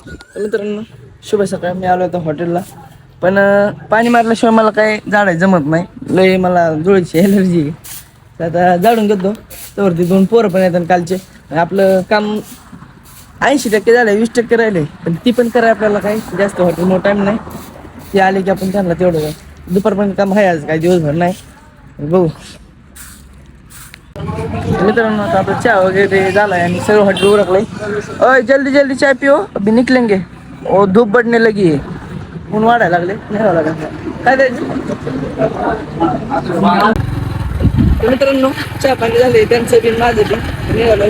तर मित्रांनो शुभ सकाळ. मी आलो होतो हॉटेलला, पण पाणी मारल्याशिवाय मला काय झाडायचं जमत नाही. लय मला धुळीची एलर्जी आहे. तर आता झाडून घेतो. त्यावरती 2 पोरं पण येतात कालचे. आपलं काम 80% झालं, 20% राहिले. पण ती पण करा आपल्याला काही जास्त हॉटेल टाईम नाही. ते आले की आपण त्यांना तेवढं दुपारपर्यंत काम आहे. आज काही दिवसभर नाही, बघू. मित्रांनो आता आपला चहा वगैरे झालाय आणि सगळं हॉटेल उरकलंय. ओय जल्दी जल्दी चाय पिओ, अभी निकलेंगे. ओ धूप बढ़ने लगी है, ऊन वाढायला लागले. निघावं लागेल. काय द्यायचं मित्रांनो? चहा पाणी झाले, त्यांचं बिन माझं बिन निघालोय.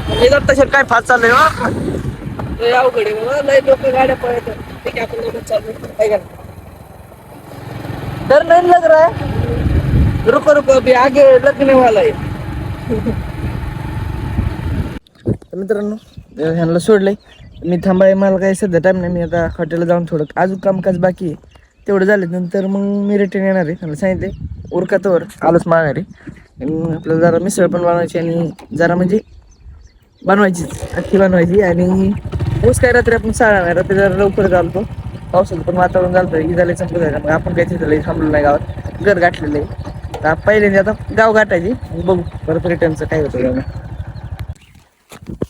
हे तशा काय फास्ट चाललंय हो. लय अवघड आहे बाबा, लय लोक गाड्या पळतात. ठीक आहे आपण लोक चालू काय करा. डर नहीं लग रहा है? रुको रुको, अभी आगे लगने वाला है. मित्रांनो ह्यांना सोडलंय. मी थांबाय, मला काही सध्या टाईम नाही. मी आता हॉटेलला जाऊन थोडं अजून कामकाज बाकी आहे, तेवढं झालं नंतर मग मी रिटर्न येणार आहे. त्यांना सांगितले उरकातवर आलोच माघारी. आपल्याला जरा मिसळ पण बनवायची आणि जरा म्हणजे बनवायचीच अख्खी बनवायची. आणि ऊस काय रात्री आपण साळा नाही, रात्री जरा लवकर चालतो. पावसाचं पण वातावरण झालं, ही झालं संपलं जायचं. मग आपण काय तिथं थांबलो नाही, गावात घर गाठलेलं आहे. तर पहिल्यांदा आता गाव गाठायची, बघू परत रिटर्नचं काय होतं.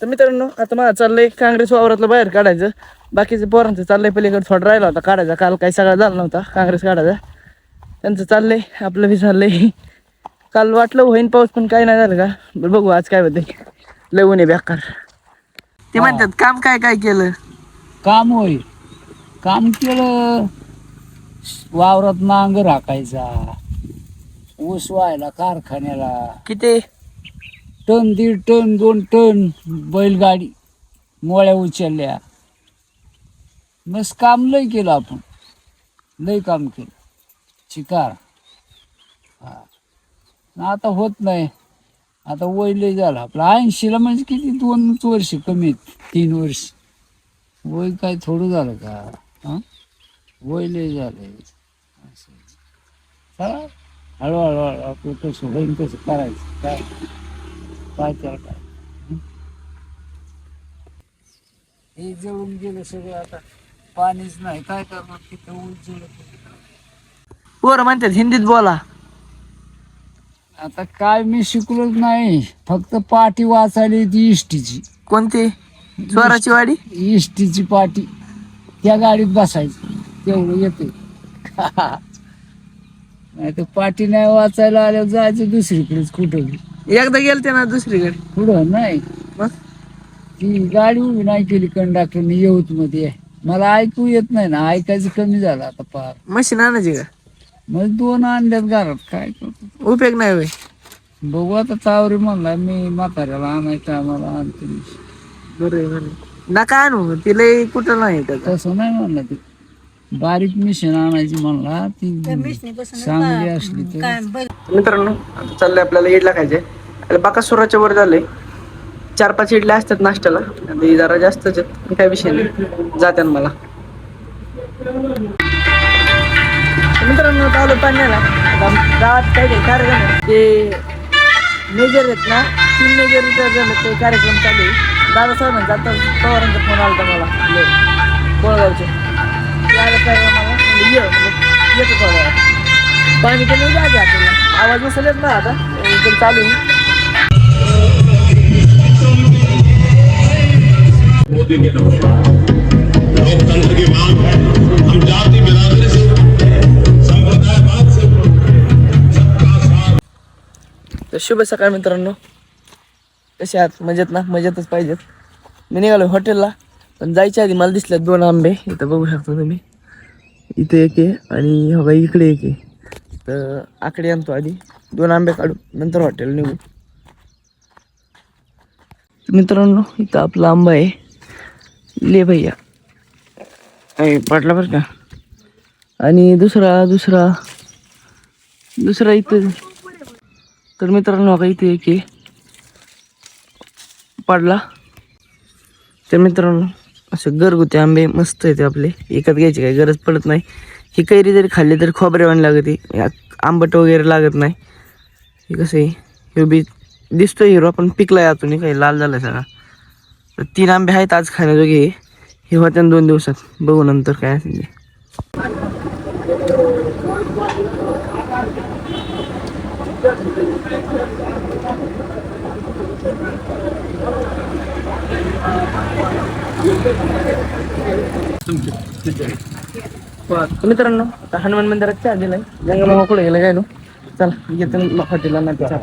तर मित्रांनो आता मला चाललंय काँग्रेस वावरातलं बाहेर काढायचं. बाकीचं पोरांचं चाललंय पलीकडे थोडा राहिला होता काढायचा. काल काही सगळा झाला नव्हता काँग्रेस काढायचा. त्यांचं चाललंय, आपलं बी चाललंय. काल वाटलं होईन पाऊस, पण काय नाही झालं का. बरं बघू आज काय होते. लय ऊन आहे बेकार. ते म्हणतात काम काय काय केलं. काम होय, काम केलं. वावरात नांगर हाकायचा, ऊस व्हायला कारखान्याला. किती 1.5 टन 2 टन बैलगाडी मोळ्या उचलल्या. मस्त काम लय केलं आपण, लय काम केलं. शिकार हा आता होत नाही. आता वय लय झालं आपलं. 80ला म्हणजे किती 2 वर्ष कमी, 3 वर्ष वय काय थोडं झालं का. हा वय लय झालंय. चला हळूहळू आपलं कसं होईन तसं करायचं. काय काय त्याला काय. हे जळून गेलं सगळं, आता पाणीच नाही. काय करणार तिथं ऊस जळत. पोरं म्हणतात हिंदीत बोला. आता काय मी शिकलोच नाही, फक्त पाटी वाचायला ती इष्टीची. कोणती स्वराची वाडी. इष्टीची पाटी, त्या गाडीत बसायचं तेवढं येते. नाही तर पाटी नाही वाचायला आल्यावर जायचं दुसरीकडेच कुठं. एकदा गेलते ना दुसरीकडे. पुढं नाही, मग ती गाडी उभी नाही केली कंडक्टरने येऊत मध्ये. मला ऐकू येत नाही ना, ऐकायचं कमी झालं आता फार. मशीन आणायची का. मग 2 आणल्यात घरात, काय करतो. उपयोग नाही होय. बघू आता चावरी म्हणला मी म्हाताऱ्याला आणायचं, आम्हाला आणते. बरं नका आणू, तिला कुठं नाही त्याचं. तसं नाही म्हणलं, ते बारीक मिशन आणायची म्हणला. ती चांगली असली तर. मित्रांनो आता चाललंय आपल्याला इडला खायचे. बाकासुराच्या वर झाले 4-5 इडल्या असतात नाश्त्याला. आणि जरा जास्तच आहेत, काय विषय नाही, जात्यात मला. मित्रांनो आता आलो पाण्याला. गावात काय कार्यक्रम आहे ते मेजर आहेत ना, 3 मेजर झालं ते कार्यक्रम चालू आहे. दादासाहेबांचा आता पवारांचा फोन आला होता मला, कोळगावचे. यायला काय मला येतो थोड्या पाणी केलं जायचं आपल्याला. आवाज नसेल येत ना आता इकडे चालू आहे. लोकतंत्र की मांग है, हम जाति बिरादरी से, संप्रदायवाद से, सबका साथ. तर शुभ सकाळ मित्रांनो, कसे आहात? मजेत ना? मजेतच पाहिजेत. मी निघालो हॉटेलला, पण जायच्या आधी मला दिसल्यात 2 आंबे. इथं बघू शकता तुम्ही, इथे एक आहे आणि हवा इकडे एक आहे. तर आकडे आणतो आधी, 2 आंबे काढू, नंतर हॉटेल निघू. मित्रांनो इथं आपला आंबा आहे, ले भैया पाटला बरं का. आणि दुसरा इथं. तर मित्रांनो आता इथे एक आहे पाडला. तर मित्रांनो असं घरगुती आंबे मस्त आहेत आपले, विकत घ्यायची काही गरज पडत नाही. ही कैरी जरी खाल्ली तरी खोबरेवाणी लागते, आंबट वगैरे लागत नाही. हे कसं आहे, हे बी दिसतोय हिरो पण पिकलाय आतून, काही लाल झालाय सगळा. तर 3 आंबे आहेत आज खाण्याजोगे. हे होत्या 2 दिवसात, बघू नंतर काय असेल ते. मित्रांनो आता हनुमान मंदिरात चहा दिलाय, गंगामामा कुठे गेला काय नो. चला घेतो हॉटेलला नाही चहा.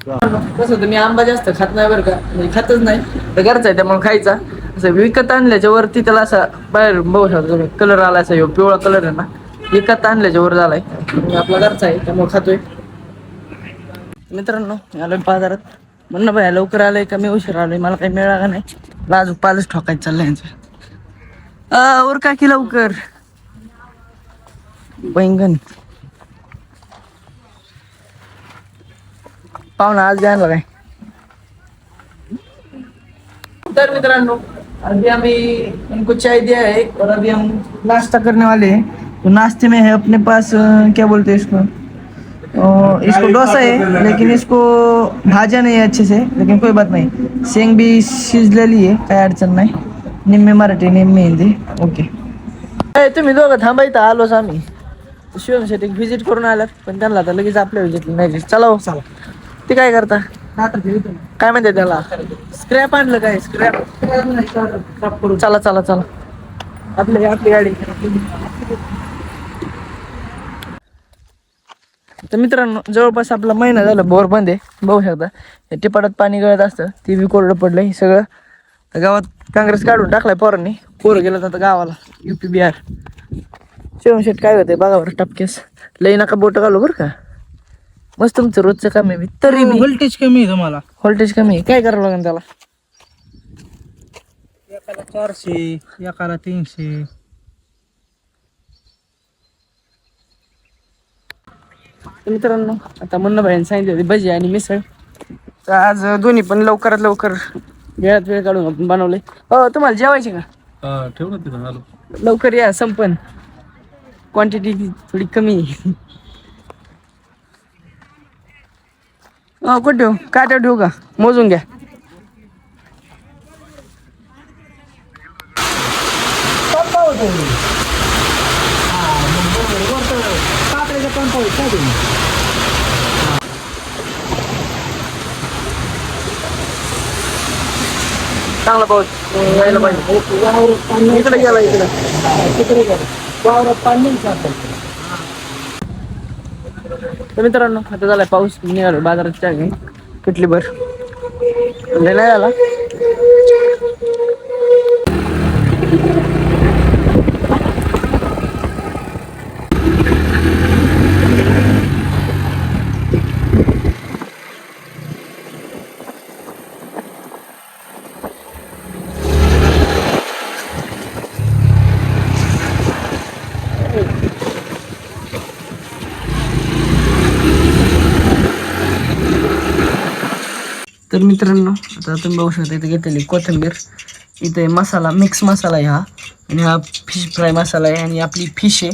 कसं होतं, मी आंबा जास्त खात नाही बरं का, म्हणजे खातच नाही, तर घरचा आहे त्यामुळे खायचा. असं विकत आणल्याच्या वरती त्याला असा बाहेर बघू शकतो तुम्ही कलर आला, असा ह्यो पिवळा कलर आहे ना, विकत आणल्याच्या वर झालाय. आपला घरचा आहे त्यामुळे खातोय. मित्रांनो आलोय बाजारात. म्हणणं बाया लवकर आलोय का मी उशीर आलोय मला काही मिळाला नाही. अजून पालच ठोकायचं चाललंय यांचं. उरका की लवकर. बैंगन पाहुणा आज द्यायला काय. तर मित्रांनो अभी अभी इनको चाय दिया है और अभी हम नाश्ता करने वाले हैं. तो नाश्ते में है अपने पास क्या बोलते हैं इसको, इसको डोसा है, लेकिन इसको भाजा नहीं है अच्छे से, लेकिन कोई बात नहीं. शेंग भी शिजलेली आहे, काय अडचण नाही. निम्मे मराठी निम्मे हिंदी. ओके. तुम्ही दोघं थांबायचं, आलोच आम्ही. शिवमसाठी व्हिजिट करून आलात, पण त्यांना आता लगेच आपल्या व्हिजिट नाही. चला हो चला. ते काय करता, काय म्हणते त्याला, स्क्रॅप आणलं काय, स्क्रॅप. चला चला चला आपली गाडी. तर मित्रांनो जवळपास आपला महिना झाला बोर बंद आहे, बघू शकता. या टिपाडात पाणी गळत असतं, ते बी कोरडं पडलंय सगळं. तर गावात काँग्रेस काढून टाकलाय पोरांनी, पोरं गेलं आता गावाला UP बिहार. शेवशेट काय होतंय बघा बरं, टपकेस लई नका बोट घालू बरं का. मस्त तुमचं रोजचं काम आहे. तरी व्होल्टेज कमी आहे तुम्हाला. व्होल्टेज कमी आहे, काय करावं लागेल त्याला. एकाला 400, एकाला 300. तर मित्रांनो आता मुन्ना भाईने सांगितले होते भजी आणि मिसळ, तर आज दोन्ही पण लवकरात लवकर वेळात वेळ काढून आपण बनवले. हो तुम्हाला जेवायचे का, ठेव ना तिथं आलो. लवकर या, संपन क्वांटिटी थोडी कमी आहे. कुठं ठेवू, काट्यावर ठेवू का, मोजून घ्या. चांगला पाऊस यायला पाहिजे. इकडे गेला, इकडे पाणी. तर मित्रांनो आता झालाय पाऊस, निघालो बाजारात चहा घेऊन किटली भर. नाही झाला. तर मित्रांनो आता तुम्ही बघू शकता इथे घेतलेली कोथिंबीर, इथे मसाला मिक्स मसाला आहे हा, आणि हा फिश फ्राय मसाला आहे, आणि आपली फिश आहे.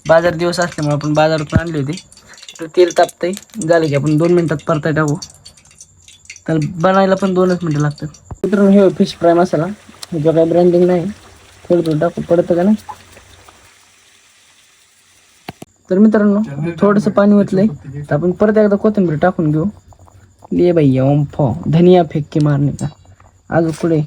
बाजार दिवस असल्यामुळे आपण बाजारातून आणली होती. तर तेल तापतंय, झालं की आपण 2 मिनिटात परताय टाकू. तर बनायला पण 2च मिनिटं लागतात. मित्रांनो हे फिश फ्राय मसाला, ह्याचं काही ब्रँडिंग नाही, थोडं थोडं टाकू पडतं का नाही. तर मित्रांनो थोडंसं पाणी ओतलंय, तर आपण परत एकदा कोथिंबीर टाकून घेऊ. ले भैया ओम फो धनिया फेंक के मारने का. आज पुढे